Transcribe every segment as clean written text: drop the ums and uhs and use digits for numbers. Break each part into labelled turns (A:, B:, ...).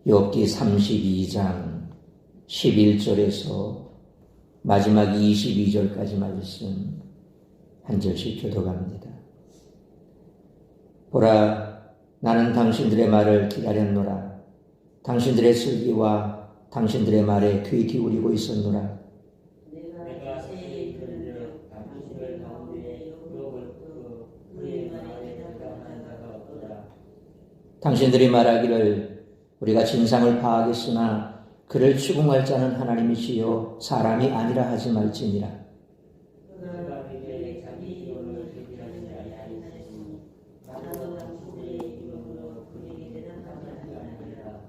A: 욥기 32장 11절에서 마지막 22절까지 말씀 한 절씩 교독합니다. 보라, 나는 당신들의 말을 기다렸노라. 당신들의 슬기와 당신들의 말에 귀 기울이고 있었노라.
B: 내가 새에 들은즉 당신들 가운데 욥을 듣고 그의 말에 대답하는 자가 없도다. 당신들이 말하기를 우리가 진상을 파하겠으나 그를 추궁할 자는 하나님이시요 사람이 아니라 하지 말지니라. 그가 그에게 자기 이름을 대표하지 아니하였으니 나도 당신들의 이름으로 그에게 대답하지 아니하리라.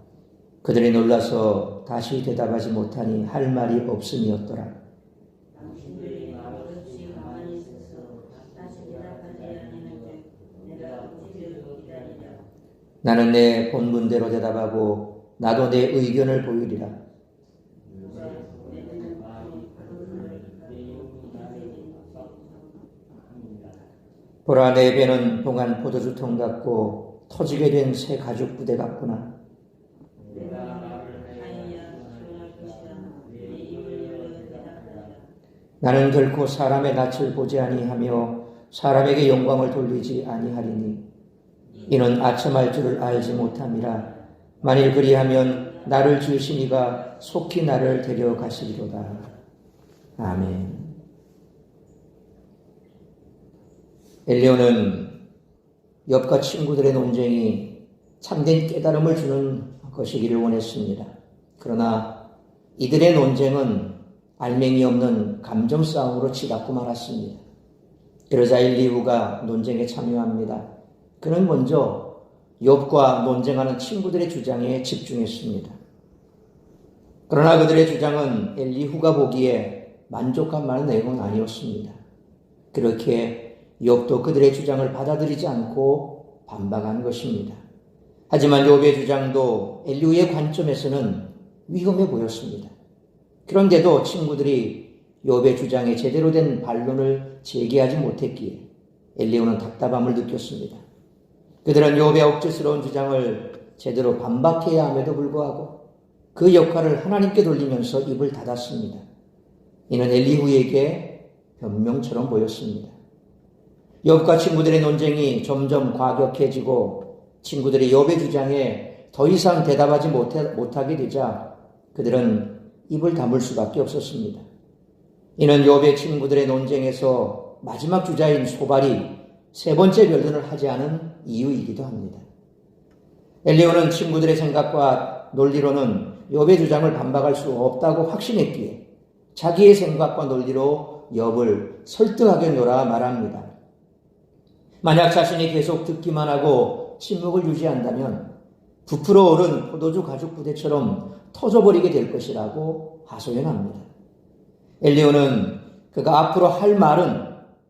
B: 그들이 놀라서 다시 대답하지 못하니 할 말이 없음이었더라. 당신들이 말없이 가만히 있어서 다시 대답하지 아니하는즉 내가 어찌되고 기다리랴. 나는 내 본분대로 대답하고 나도 내 의견을 보이리라. 보라, 내 배는 봉한 포도주통 같고 터지게 된 새 가죽 부대 같구나. 나는 결코 사람의 낯을 보지 아니하며 사람에게 영광을 돌리지 아니하리니 이는 아첨할 줄을 알지 못함이라. 만일 그리하면 나를 지으신 이가 속히 나를 데려가시리로다. 아멘. 엘리야는 욥과 친구들의 논쟁이 참된 깨달음을 주는 것이기를 원했습니다. 그러나 이들의 논쟁은 알맹이 없는 감정 싸움으로 치닫고 말았습니다. 그러자 엘리후가 논쟁에 참여합니다. 그는 먼저 욥과 논쟁하는 친구들의 주장에 집중했습니다. 그러나 그들의 주장은 엘리후가 보기에 만족할 만한 내용은 아니었습니다. 그렇게 욥도 그들의 주장을 받아들이지 않고 반박한 것입니다. 하지만 욥의 주장도 엘리후의 관점에서는 위험해 보였습니다. 그런데도 친구들이 욥의 주장에 제대로 된 반론을 제기하지 못했기에 엘리후는 답답함을 느꼈습니다. 그들은 욥의 억지스러운 주장을 제대로 반박해야 함에도 불구하고 그 역할을 하나님께 돌리면서 입을 닫았습니다. 이는 엘리후에게 변명처럼 보였습니다. 욥과 친구들의 논쟁이 점점 과격해지고 친구들이 욥의 주장에 더 이상 대답하지 못하게 되자 그들은 입을 다물 수밖에 없었습니다. 이는 욥의 친구들의 논쟁에서 마지막 주자인 소발이 세 번째 변론을 하지 않은 이유이기도 합니다. 엘리야는 친구들의 생각과 논리로는 욥의 주장을 반박할 수 없다고 확신했기에 자기의 생각과 논리로 욥을 설득하겠노라 말합니다. 만약 자신이 계속 듣기만 하고 침묵을 유지한다면 부풀어 오른 포도주 가죽 부대처럼 터져버리게 될 것이라고 하소연합니다. 엘리야는 그가 앞으로 할 말은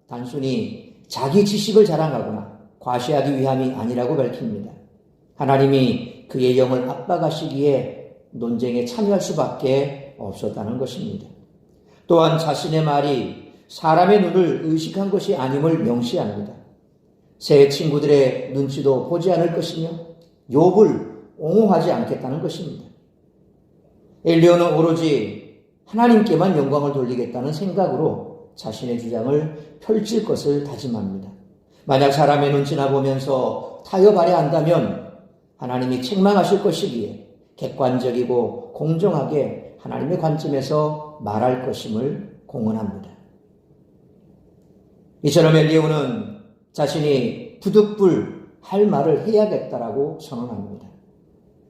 B: 단순히 자기 지식을 자랑하거나 과시하기 위함이 아니라고 밝힙니다. 하나님이 그의 영을 압박하시기에 논쟁에 참여할 수밖에 없었다는 것입니다. 또한 자신의 말이 사람의 눈을 의식한 것이 아님을 명시합니다. 새 친구들의 눈치도 보지 않을 것이며 욥을 옹호하지 않겠다는 것입니다. 엘리야는 오로지 하나님께만 영광을 돌리겠다는 생각으로 자신의 주장을 펼칠 것을 다짐합니다. 만약 사람의 눈치나 보면서 타협하려 한다면 하나님이 책망하실 것이기에 객관적이고 공정하게 하나님의 관점에서 말할 것임을 공언합니다. 이처럼 엘리야는 자신이 부득불 할 말을 해야겠다라고 선언합니다.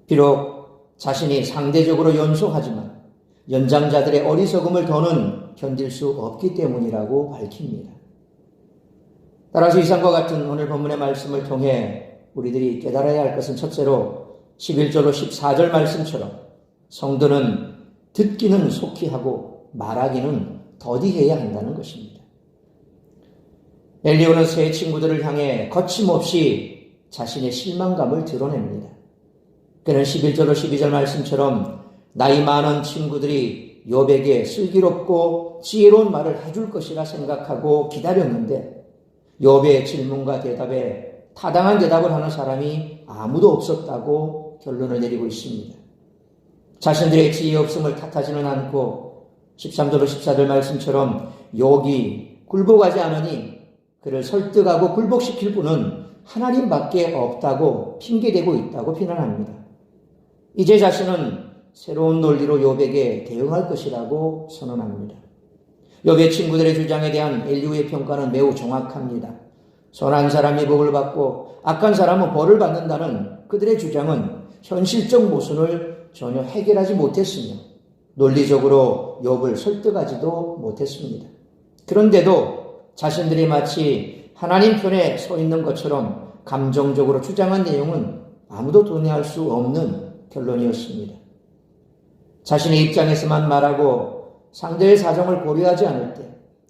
B: 비록 자신이 상대적으로 연소하지만 연장자들의 어리석음을 더는 견딜 수 없기 때문이라고 밝힙니다. 따라서 이상과 같은 오늘 본문의 말씀을 통해 우리들이 깨달아야 할 것은 첫째로 11절로 14절 말씀처럼 성도는 듣기는 속히 하고 말하기는 더디해야 한다는 것입니다. 엘리야는 새 친구들을 향해 거침없이 자신의 실망감을 드러냅니다. 그는 11절로 12절 말씀처럼 나이 많은 친구들이 욥에게 슬기롭고 지혜로운 말을 해줄 것이라 생각하고 기다렸는데 욥의 질문과 대답에 타당한 대답을 하는 사람이 아무도 없었다고 결론을 내리고 있습니다. 자신들의 지혜 없음을 탓하지는 않고 13절 14절 말씀처럼 욥이 굴복하지 않으니 그를 설득하고 굴복시킬 분은 하나님밖에 없다고 핑계대고 있다고 비난합니다. 이제 자신은 새로운 논리로 욥에게 대응할 것이라고 선언합니다. 욥의 친구들의 주장에 대한 엘리후의 평가는 매우 정확합니다. 선한 사람이 복을 받고 악한 사람은 벌을 받는다는 그들의 주장은 현실적 모순을 전혀 해결하지 못했으며 논리적으로 욥을 설득하지도 못했습니다. 그런데도 자신들이 마치 하나님 편에 서 있는 것처럼 감정적으로 주장한 내용은 아무도 동의할 수 없는 결론이었습니다. 자신의 입장에서만 말하고 상대의 사정을 고려하지 않을 때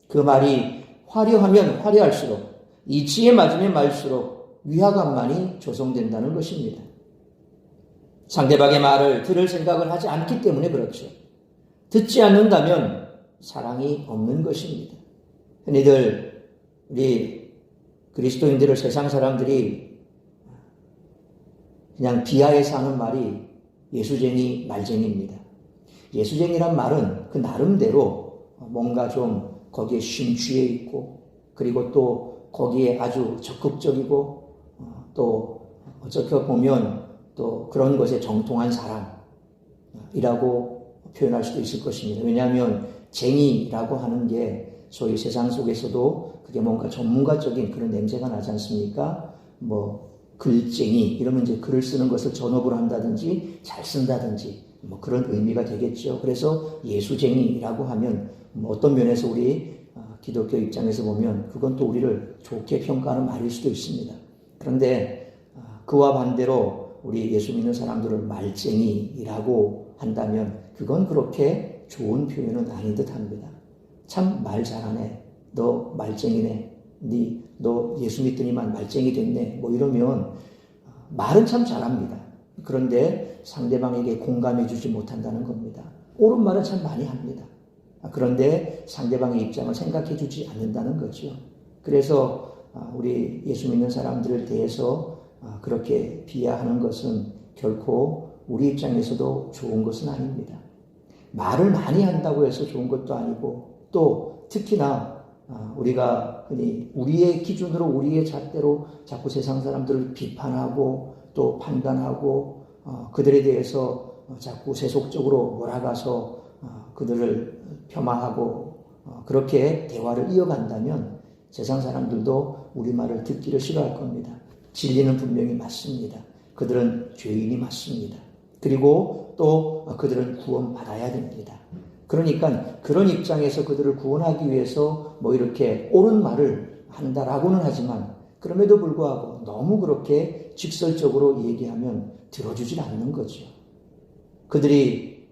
B: 그 말이 화려하면 화려할수록 이치에 맞으면 말수록 위화감만이 조성된다는 것입니다. 상대방의 말을 들을 생각을 하지 않기 때문에 그렇죠. 듣지 않는다면 사랑이 없는 것입니다. 흔히들 우리 그리스도인들을 세상 사람들이 그냥 비하해서 하는 말이 예수쟁이, 말쟁이입니다. 예수쟁이란 말은 그 나름대로 뭔가 좀 거기에 심취해 있고 그리고 또 거기에 아주 적극적이고 또 어떻게 보면 또 그런 것에 정통한 사람이라고 표현할 수도 있을 것입니다. 왜냐하면 쟁이라고 하는 게 소위 세상 속에서도 그게 뭔가 전문가적인 그런 냄새가 나지 않습니까? 뭐 글쟁이 이러면 이제 글을 쓰는 것을 전업으로 한다든지 잘 쓴다든지 뭐 그런 의미가 되겠죠. 그래서 예수쟁이라고 하면 뭐 어떤 면에서 우리 기독교 입장에서 보면 그건 또 우리를 좋게 평가하는 말일 수도 있습니다. 그런데 그와 반대로 우리 예수 믿는 사람들을 말쟁이라고 한다면 그건 그렇게 좋은 표현은 아닌 듯 합니다. 참 말 잘하네. 너 말쟁이네. 너 예수 믿더니만 말쟁이 됐네. 뭐 이러면 말은 참 잘합니다. 그런데 상대방에게 공감해 주지 못한다는 겁니다. 옳은 말은 참 많이 합니다. 그런데 상대방의 입장을 생각해 주지 않는다는 거죠. 그래서 우리 예수 믿는 사람들에 대해서 그렇게 비하하는 것은 결코 우리 입장에서도 좋은 것은 아닙니다. 말을 많이 한다고 해서 좋은 것도 아니고 또 특히나 우리가 흔히 우리의 기준으로 우리의 잣대로 자꾸 세상 사람들을 비판하고 또 판단하고 그들에 대해서 자꾸 세속적으로 몰아가서 그들을 폄하하고 그렇게 대화를 이어간다면 세상 사람들도 우리 말을 듣기를 싫어할 겁니다. 진리는 분명히 맞습니다. 그들은 죄인이 맞습니다. 그리고 또 그들은 구원받아야 됩니다. 그러니까 그런 입장에서 그들을 구원하기 위해서 뭐 이렇게 옳은 말을 한다라고는 하지만 그럼에도 불구하고 너무 그렇게 직설적으로 얘기하면 들어주질 않는 거죠. 그들이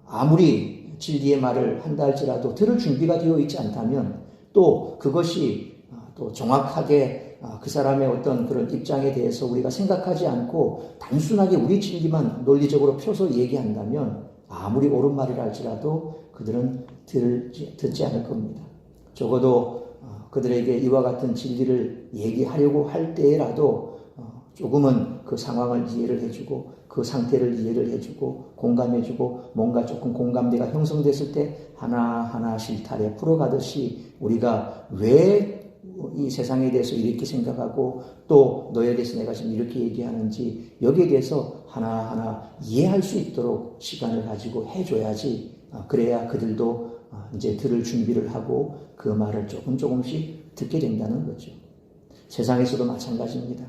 B: 아무리 진리의 말을 한다 할지라도 들을 준비가 되어 있지 않다면 또 그것이 또 정확하게 그 사람의 어떤 그런 입장에 대해서 우리가 생각하지 않고 단순하게 우리 진리만 논리적으로 펴서 얘기한다면 아무리 옳은 말이라 할지라도 그들은 듣지 않을 겁니다. 적어도 그들에게 이와 같은 진리를 얘기하려고 할 때라도 조금은 그 상황을 이해를 해주고 그 상태를 이해를 해주고 공감해주고 뭔가 조금 공감대가 형성됐을 때 하나하나 실타래 풀어가듯이 우리가 왜 이 세상에 대해서 이렇게 생각하고 또 너에 대해서 내가 지금 이렇게 얘기하는지 여기에 대해서 하나하나 이해할 수 있도록 시간을 가지고 해줘야지 그래야 그들도 이제 들을 준비를 하고 그 말을 조금씩 듣게 된다는 거죠. 세상에서도 마찬가지입니다.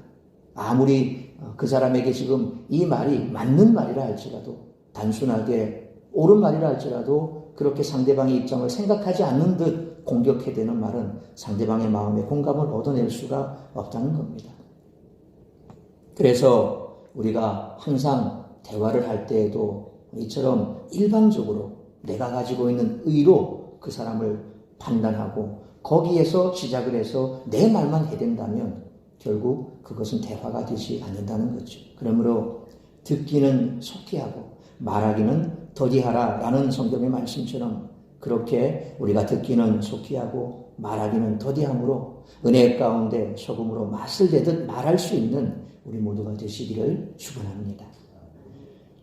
B: 아무리 그 사람에게 지금 이 말이 맞는 말이라 할지라도 단순하게 옳은 말이라 할지라도 그렇게 상대방의 입장을 생각하지 않는 듯 공격해대는 말은 상대방의 마음에 공감을 얻어낼 수가 없다는 겁니다. 그래서 우리가 항상 대화를 할 때에도 이처럼 일방적으로 내가 가지고 있는 의로 그 사람을 판단하고 거기에서 시작을 해서 내 말만 해댄다면 결국 그것은 대화가 되지 않는다는 거죠. 그러므로 듣기는 속히 하고 말하기는 더디하라 라는 성경의 말씀처럼 그렇게 우리가 듣기는 속히 하고 말하기는 더디함으로 은혜 가운데 소금으로 맛을 내듯 말할 수 있는 우리 모두가 되시기를 축원합니다.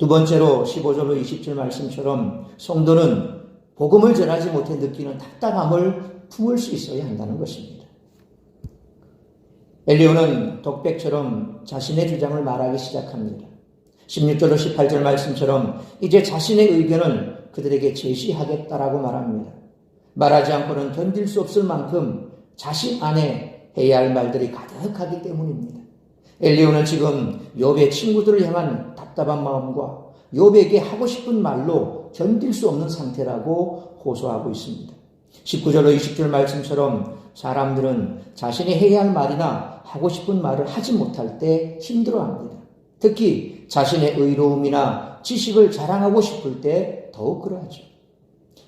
B: 두 번째로 15절로 20절 말씀처럼 성도는 복음을 전하지 못해 느끼는 답답함을 품을 수 있어야 한다는 것입니다. 엘리후는 독백처럼 자신의 주장을 말하기 시작합니다. 16절로 18절 말씀처럼 이제 자신의 의견을 그들에게 제시하겠다라고 말합니다. 말하지 않고는 견딜 수 없을 만큼 자신 안에 해야 할 말들이 가득하기 때문입니다. 엘리후는 지금 욥의 친구들을 향한 답답한 마음과 욥에게 하고 싶은 말로 견딜 수 없는 상태라고 호소하고 있습니다. 19절로 20절 말씀처럼 사람들은 자신이 해야 할 말이나 하고 싶은 말을 하지 못할 때 힘들어합니다. 특히 자신의 의로움이나 지식을 자랑하고 싶을 때 더욱 그러하죠.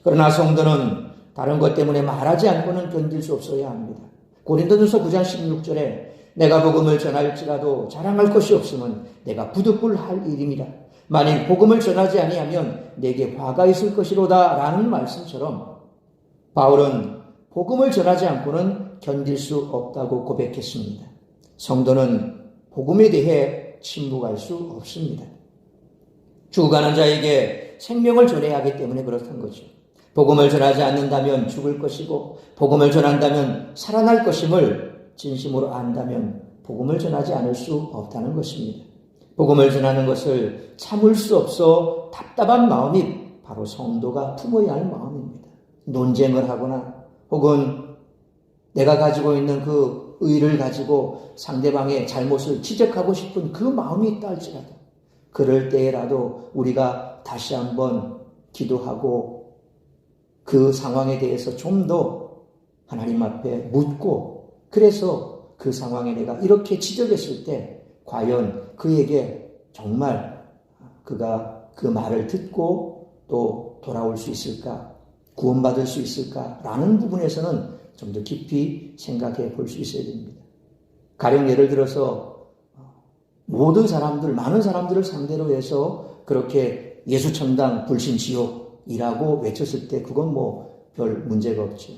B: 그러나 성도는 다른 것 때문에 말하지 않고는 견딜 수 없어야 합니다. 고린도전서 9장 16절에 내가 복음을 전할지라도 자랑할 것이 없으면 내가 부득불할 일임이라. 만일 복음을 전하지 아니하면 내게 화가 있을 것이로다 라는 말씀처럼 바울은 복음을 전하지 않고는 견딜 수 없다고 고백했습니다. 성도는 복음에 대해 침묵할 수 없습니다. 죽어가는 자에게 생명을 전해야 하기 때문에 그렇다는 거죠. 복음을 전하지 않는다면 죽을 것이고 복음을 전한다면 살아날 것임을 진심으로 안다면 복음을 전하지 않을 수 없다는 것입니다. 복음을 전하는 것을 참을 수 없어 답답한 마음이 바로 성도가 품어야 할 마음입니다. 논쟁을 하거나 혹은 내가 가지고 있는 그 의를 가지고 상대방의 잘못을 지적하고 싶은 그 마음이 있다 할지라도 그럴 때라도 우리가 다시 한번 기도하고 그 상황에 대해서 좀 더 하나님 앞에 묻고 그래서 그 상황에 내가 이렇게 지적했을 때 과연 그에게 정말 그가 그 말을 듣고 또 돌아올 수 있을까? 구원받을 수 있을까? 라는 부분에서는 좀 더 깊이 생각해 볼 수 있어야 됩니다. 가령 예를 들어서 모든 사람들, 많은 사람들을 상대로 해서 그렇게 예수천당 불신지옥이라고 외쳤을 때 그건 뭐 별 문제가 없죠.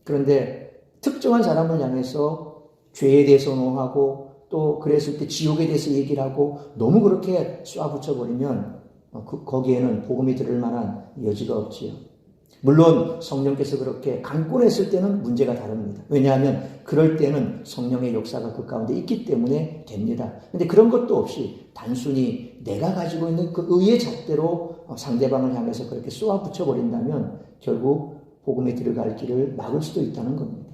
B: 그런데 특정한 사람을 향해서 죄에 대해서 논하고 또 그랬을 때 지옥에 대해서 얘기를 하고 너무 그렇게 쏴붙여버리면 거기에는 복음이 들을 만한 여지가 없지요. 물론 성령께서 그렇게 강권했을 때는 문제가 다릅니다. 왜냐하면 그럴 때는 성령의 역사가 그 가운데 있기 때문에 됩니다. 그런데 그런 것도 없이 단순히 내가 가지고 있는 그 의의 잣대로 상대방을 향해서 그렇게 쏘아붙여버린다면 결국 복음에 들어갈 길을 막을 수도 있다는 겁니다.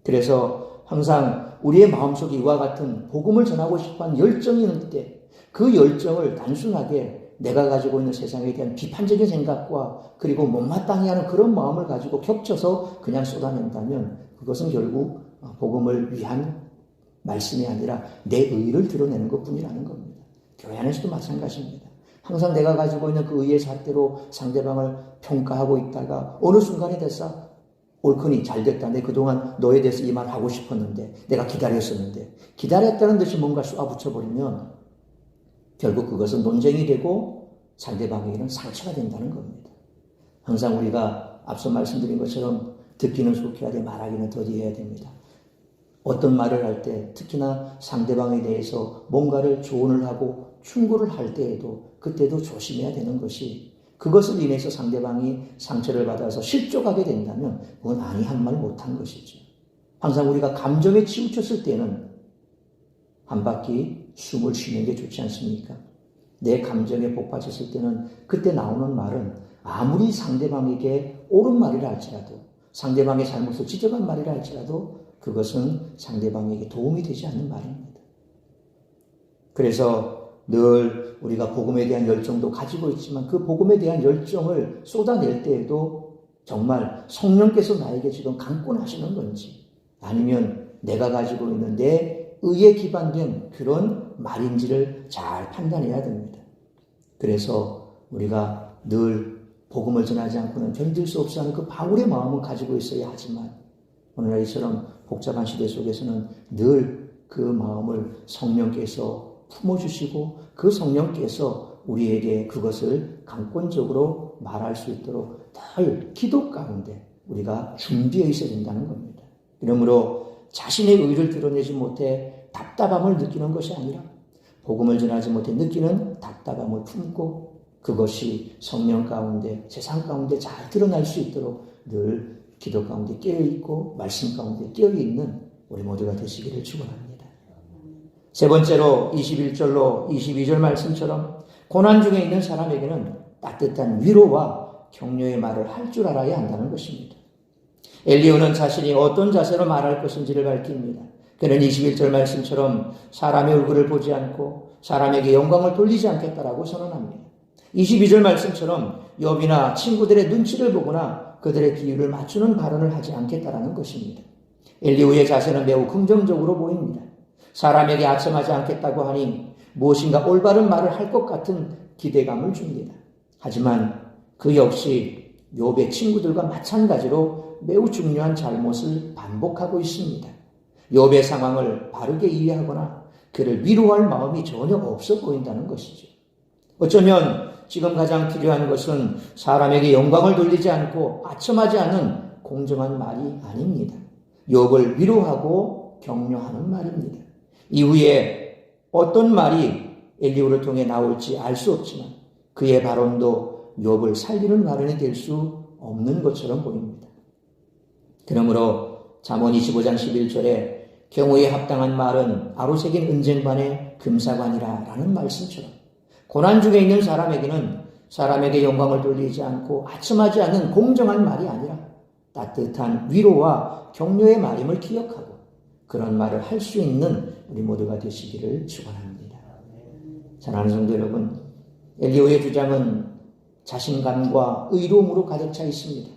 B: 그래서 항상 우리의 마음속에 이와 같은 복음을 전하고 싶어하는 열정이 있는 때 그 열정을 단순하게 내가 가지고 있는 세상에 대한 비판적인 생각과 그리고 못마땅해 하는 그런 마음을 가지고 겹쳐서 그냥 쏟아낸다면 그것은 결국 복음을 위한 말씀이 아니라 내 의를 드러내는 것뿐이라는 겁니다. 교회 안에서도 마찬가지입니다. 항상 내가 가지고 있는 그 의의 잣대로 상대방을 평가하고 있다가 어느 순간에 돼서 옳거니 잘 됐다. 내 그동안 너에 대해서 이 말 하고 싶었는데 내가 기다렸었는데 기다렸다는 듯이 뭔가 쏘아붙여버리면 결국 그것은 논쟁이 되고 상대방에게는 상처가 된다는 겁니다. 항상 우리가 앞서 말씀드린 것처럼 듣기는 좋게 하되 말하기는 더디해야 됩니다. 어떤 말을 할 때 특히나 상대방에 대해서 뭔가를 조언을 하고 충고를 할 때에도 그때도 조심해야 되는 것이 그것을 인해서 상대방이 상처를 받아서 실족하게 된다면 그건 아니 한 말 못한 것이죠. 항상 우리가 감정에 치우쳤을 때는 한 바퀴 숨을 쉬는 게 좋지 않습니까? 내 감정에 복받쳤을 때는 그때 나오는 말은 아무리 상대방에게 옳은 말이라 할지라도 상대방의 잘못을 지적한 말이라 할지라도 그것은 상대방에게 도움이 되지 않는 말입니다. 그래서 늘 우리가 복음에 대한 열정도 가지고 있지만 그 복음에 대한 열정을 쏟아낼 때에도 정말 성령께서 나에게 지금 강권하시는 건지 아니면 내가 가지고 있는 내 의에 기반된 그런 말인지를 잘 판단해야 됩니다. 그래서 우리가 늘 복음을 전하지 않고는 견딜 수 없어 하는 그 바울의 마음은 가지고 있어야 하지만 오늘날 이처럼 복잡한 시대 속에서는 늘 그 마음을 성령께서 품어주시고 그 성령께서 우리에게 그것을 강권적으로 말할 수 있도록 늘 기도 가운데 우리가 준비해 있어야 된다는 겁니다. 그러므로 자신의 의를 드러내지 못해 답답함을 느끼는 것이 아니라 복음을 전하지 못해 느끼는 답답함을 품고 그것이 성령 가운데, 세상 가운데 잘 드러날 수 있도록 늘 기도 가운데 깨어있고 말씀 가운데 깨어있는 우리 모두가 되시기를 축원합니다. 세 번째로 21절로 22절 말씀처럼 고난 중에 있는 사람에게는 따뜻한 위로와 격려의 말을 할 줄 알아야 한다는 것입니다. 엘리후는 자신이 어떤 자세로 말할 것인지를 밝힙니다. 그는 21절 말씀처럼 사람의 얼굴을 보지 않고 사람에게 영광을 돌리지 않겠다라고 선언합니다. 22절 말씀처럼 욥이나 친구들의 눈치를 보거나 그들의 비유를 맞추는 발언을 하지 않겠다라는 것입니다. 엘리후의 자세는 매우 긍정적으로 보입니다. 사람에게 아첨하지 않겠다고 하니 무엇인가 올바른 말을 할 것 같은 기대감을 줍니다. 하지만 그 역시 욥의 친구들과 마찬가지로 매우 중요한 잘못을 반복하고 있습니다. 욥의 상황을 바르게 이해하거나 그를 위로할 마음이 전혀 없어 보인다는 것이죠. 어쩌면 지금 가장 필요한 것은 사람에게 영광을 돌리지 않고 아첨하지 않은 공정한 말이 아닙니다. 욥을 위로하고 격려하는 말입니다. 이후에 어떤 말이 엘리후를 통해 나올지 알 수 없지만 그의 발언도 욥을 살리는 발언이 될 수 없는 것처럼 보입니다. 그러므로 잠언 25장 11절에 경우에 합당한 말은 아로새긴 은쟁반의 금사관이라 라는 말씀처럼 고난 중에 있는 사람에게는 사람에게 영광을 돌리지 않고 아첨하지 않는 공정한 말이 아니라 따뜻한 위로와 격려의 말임을 기억하고 그런 말을 할 수 있는 우리 모두가 되시기를 축원합니다. 사랑하는 성도 여러분, 엘리후의 주장은 자신감과 의로움으로 가득 차 있습니다.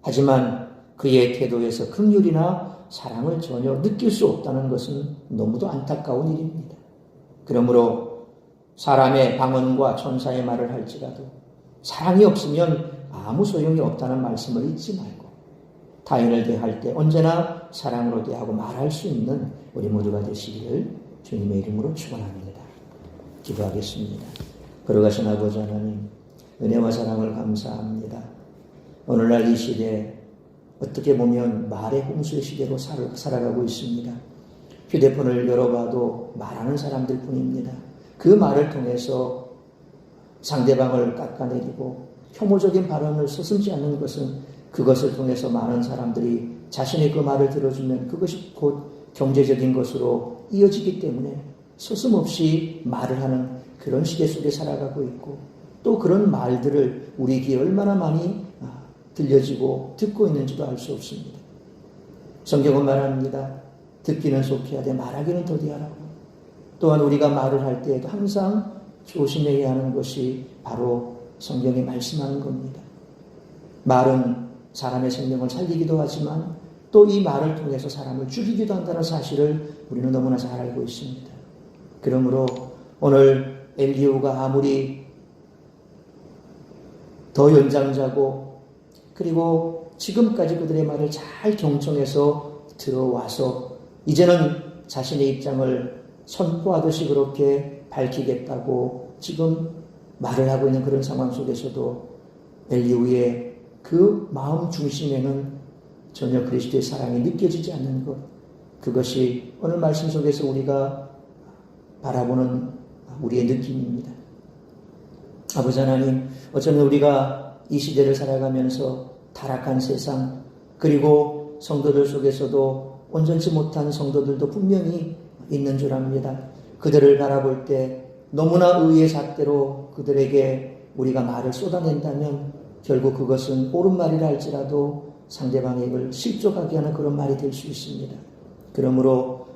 B: 하지만 그의 태도에서 긍휼이나 사랑을 전혀 느낄 수 없다는 것은 너무도 안타까운 일입니다. 그러므로 사람의 방언과 천사의 말을 할지라도 사랑이 없으면 아무 소용이 없다는 말씀을 잊지 말고 타인을 대할 때 언제나 사랑으로 대하고 말할 수 있는 우리 모두가 되시기를 주님의 이름으로 축원합니다. 기도하겠습니다. 걸어가신 아버지 하나님, 은혜와 사랑을 감사합니다. 오늘날 이 시대 어떻게 보면 말의 홍수의 시대로 살아가고 있습니다. 휴대폰을 열어봐도 말하는 사람들 뿐입니다. 그 말을 통해서 상대방을 깎아내리고 혐오적인 발언을 서슴지 않는 것은 그것을 통해서 많은 사람들이 자신의 그 말을 들어주면 그것이 곧 경제적인 것으로 이어지기 때문에 서슴없이 말을 하는 그런 시대 속에 살아가고 있고 또 그런 말들을 우리 귀에 얼마나 많이 들려지고 듣고 있는지도 알 수 없습니다. 성경은 말합니다. 듣기는 속히 하되 말하기는 더디하라고. 또한 우리가 말을 할 때에도 항상 조심해야 하는 것이 바로 성경이 말씀하는 겁니다. 말은 사람의 생명을 살리기도 하지만 또 이 말을 통해서 사람을 죽이기도 한다는 사실을 우리는 너무나 잘 알고 있습니다. 그러므로 오늘 엘리후가 아무리 더 연장자고 그리고 지금까지 그들의 말을 잘 경청해서 들어와서 이제는 자신의 입장을 선포하듯이 그렇게 밝히겠다고 지금 말을 하고 있는 그런 상황 속에서도 엘리후의 그 마음 중심에는 전혀 그리스도의 사랑이 느껴지지 않는 것, 그것이 오늘 말씀 속에서 우리가 바라보는 우리의 느낌입니다. 아버지 하나님, 어쩌면 우리가 이 시대를 살아가면서 타락한 세상, 그리고 성도들 속에서도 온전치 못한 성도들도 분명히 있는 줄 압니다. 그들을 바라볼 때 너무나 의의 잣대로 그들에게 우리가 말을 쏟아낸다면 결국 그것은 옳은 말이라 할지라도 상대방에게 실족하게 하는 그런 말이 될 수 있습니다. 그러므로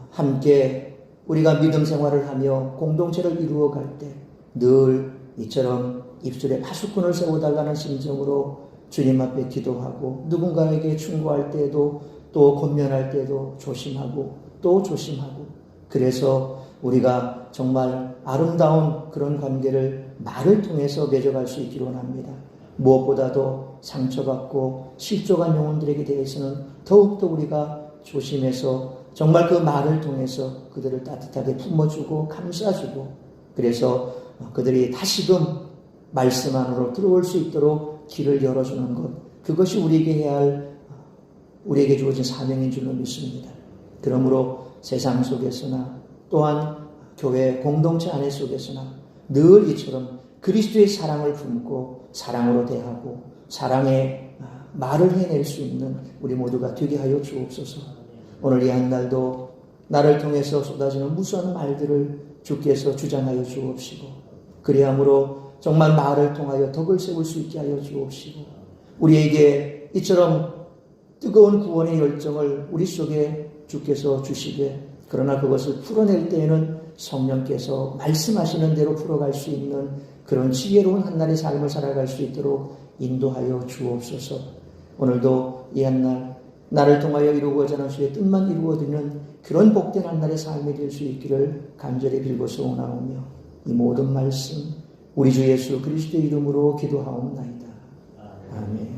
B: 함께 우리가 믿음 생활을 하며 공동체를 이루어갈 때 늘 이처럼 입술에 파수꾼을 세워달라는 심정으로 주님 앞에 기도하고 누군가에게 충고할 때에도 또 권면할 때도 조심하고 또 조심하고 그래서 우리가 정말 아름다운 그런 관계를 말을 통해서 맺어갈 수 있기를 원합니다. 무엇보다도 상처받고 실족한 영혼들에게 대해서는 더욱더 우리가 조심해서 정말 그 말을 통해서 그들을 따뜻하게 품어주고 감싸주고 그래서 그들이 다시금 말씀 안으로 들어올 수 있도록 길을 열어주는 것, 그것이 우리에게 해야 할, 우리에게 주어진 사명인 줄로 믿습니다. 그러므로 세상 속에서나 또한 교회 공동체 안에 속에서나 늘 이처럼 그리스도의 사랑을 품고 사랑으로 대하고 사랑의 말을 해낼 수 있는 우리 모두가 되게 하여 주옵소서. 오늘 이 한 날도 나를 통해서 쏟아지는 무수한 말들을 주께서 주장하여 주옵시고 그리함으로 정말 말을 통하여 덕을 세울 수 있게 하여 주옵시고 우리에게 이처럼 뜨거운 구원의 열정을 우리 속에 주께서 주시되 그러나 그것을 풀어낼 때에는 성령께서 말씀하시는 대로 풀어갈 수 있는 그런 지혜로운 한날의 삶을 살아갈 수 있도록 인도하여 주옵소서. 오늘도 이 한날 나를 통하여 이루고자 하는 주의 뜻만 이루어지는 그런 복된 한날의 삶이 될 수 있기를 간절히 빌고 소원하오며 이 모든 말씀 우리 주 예수 그리스도의 이름으로 기도하옵나이다. 아멘.